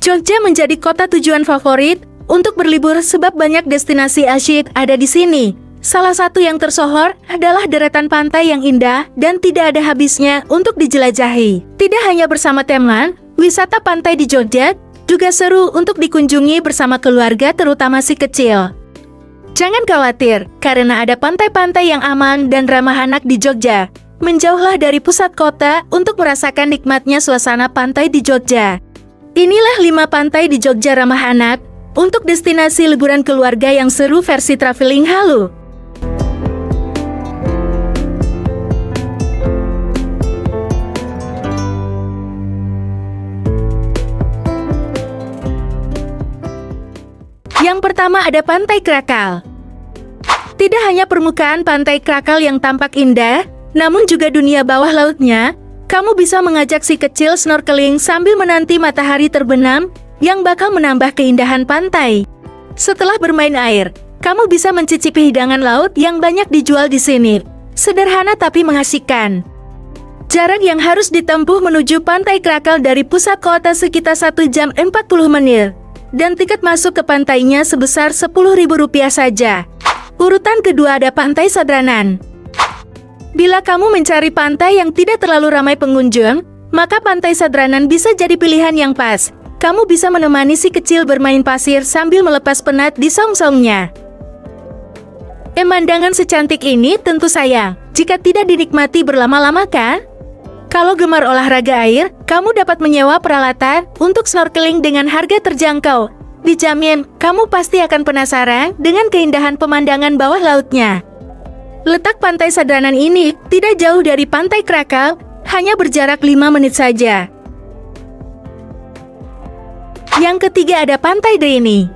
Jogja menjadi kota tujuan favorit untuk berlibur sebab banyak destinasi asyik ada di sini. Salah satu yang tersohor adalah deretan pantai yang indah dan tidak ada habisnya untuk dijelajahi. Tidak hanya bersama teman, wisata pantai di Jogja juga seru untuk dikunjungi bersama keluarga, terutama si kecil. Jangan khawatir, karena ada pantai-pantai yang aman dan ramah anak di Jogja. Menjauhlah dari pusat kota untuk merasakan nikmatnya suasana pantai di Jogja. Inilah 5 pantai di Jogja ramah anak untuk destinasi liburan keluarga yang seru versi traveling halu. Yang pertama ada Pantai Krakal. Tidak hanya permukaan Pantai Krakal yang tampak indah, namun juga dunia bawah lautnya. Kamu bisa mengajak si kecil snorkeling sambil menanti matahari terbenam yang bakal menambah keindahan pantai. Setelah bermain air, kamu bisa mencicipi hidangan laut yang banyak dijual di sini. Sederhana tapi mengasihkan. Jarak yang harus ditempuh menuju Pantai Krakal dari pusat kota sekitar 1 jam 40 menit. Dan tiket masuk ke pantainya sebesar Rp10.000 saja. Urutan kedua ada Pantai Sadranan. Bila kamu mencari pantai yang tidak terlalu ramai pengunjung, maka Pantai Sadranan bisa jadi pilihan yang pas. Kamu bisa menemani si kecil bermain pasir sambil melepas penat di saung-saungnya. Pemandangan secantik ini tentu sayang jika tidak dinikmati berlama-lama, kan? Kalau gemar olahraga air, kamu dapat menyewa peralatan untuk snorkeling dengan harga terjangkau. Dijamin, kamu pasti akan penasaran dengan keindahan pemandangan bawah lautnya. Letak Pantai Sadranan ini tidak jauh dari Pantai Krakal, hanya berjarak 5 menit saja. Yang ketiga ada Pantai Drini.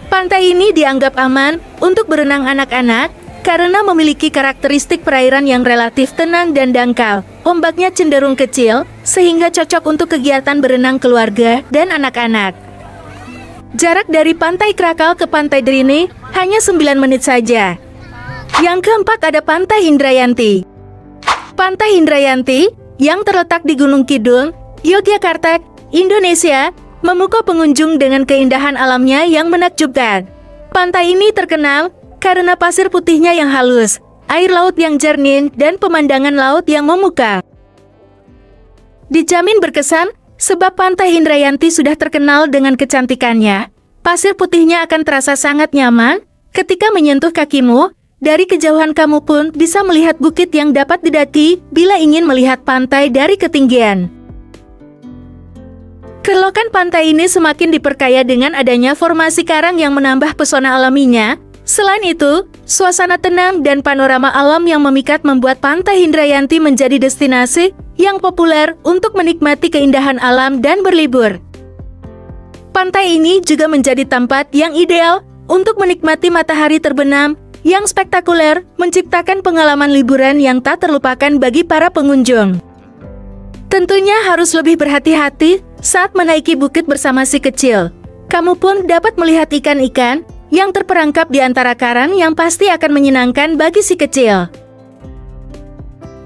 Pantai ini dianggap aman untuk berenang anak-anak karena memiliki karakteristik perairan yang relatif tenang dan dangkal. Ombaknya cenderung kecil, sehingga cocok untuk kegiatan berenang keluarga dan anak-anak. Jarak dari Pantai Krakal ke Pantai Drini hanya 9 menit saja. Yang keempat ada Pantai Indrayanti. Pantai Indrayanti yang terletak di Gunung Kidul, Yogyakarta, Indonesia, memukau pengunjung dengan keindahan alamnya yang menakjubkan. Pantai ini terkenal karena pasir putihnya yang halus, air laut yang jernih, dan pemandangan laut yang memukau. Dijamin berkesan sebab Pantai Indrayanti sudah terkenal dengan kecantikannya. Pasir putihnya akan terasa sangat nyaman ketika menyentuh kakimu. Dari kejauhan kamu pun bisa melihat bukit yang dapat didaki bila ingin melihat pantai dari ketinggian. Kelokan pantai ini semakin diperkaya dengan adanya formasi karang yang menambah pesona alaminya. Selain itu, suasana tenang dan panorama alam yang memikat membuat Pantai Indrayanti menjadi destinasi yang populer untuk menikmati keindahan alam dan berlibur. Pantai ini juga menjadi tempat yang ideal untuk menikmati matahari terbenam yang spektakuler, menciptakan pengalaman liburan yang tak terlupakan bagi para pengunjung. Tentunya harus lebih berhati-hati saat menaiki bukit bersama si kecil. Kamu pun dapat melihat ikan-ikan yang terperangkap di antara karang yang pasti akan menyenangkan bagi si kecil.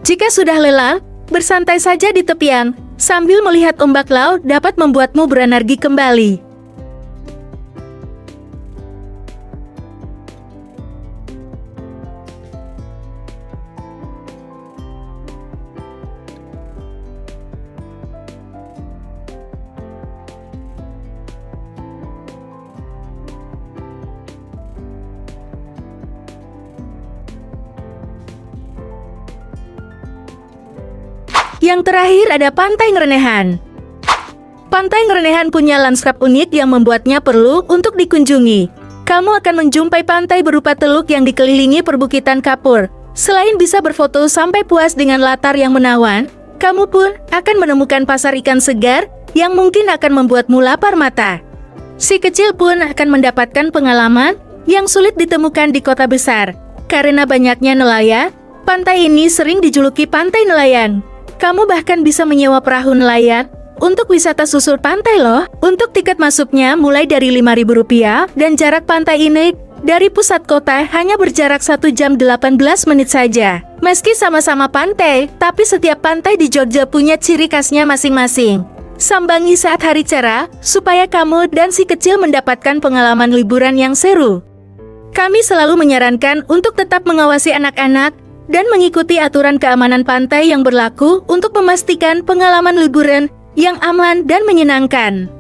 Jika sudah lelah, bersantai saja di tepian, sambil melihat ombak laut dapat membuatmu berenergi kembali. Yang terakhir ada Pantai Ngerenehan. Pantai Ngerenehan punya lanskap unik yang membuatnya perlu untuk dikunjungi. Kamu akan menjumpai pantai berupa teluk yang dikelilingi perbukitan kapur. Selain bisa berfoto sampai puas dengan latar yang menawan, kamu pun akan menemukan pasar ikan segar yang mungkin akan membuatmu lapar mata. Si kecil pun akan mendapatkan pengalaman yang sulit ditemukan di kota besar. Karena banyaknya nelayan, pantai ini sering dijuluki Pantai Nelayan. Kamu bahkan bisa menyewa perahu nelayan untuk wisata susur pantai loh. Untuk tiket masuknya mulai dari Rp5.000 dan jarak pantai ini dari pusat kota hanya berjarak 1 jam 18 menit saja. Meski sama-sama pantai, tapi setiap pantai di Jogja punya ciri khasnya masing-masing. Sambangi saat hari cerah, supaya kamu dan si kecil mendapatkan pengalaman liburan yang seru. Kami selalu menyarankan untuk tetap mengawasi anak-anak dan mengikuti aturan keamanan pantai yang berlaku untuk memastikan pengalaman liburan yang aman dan menyenangkan.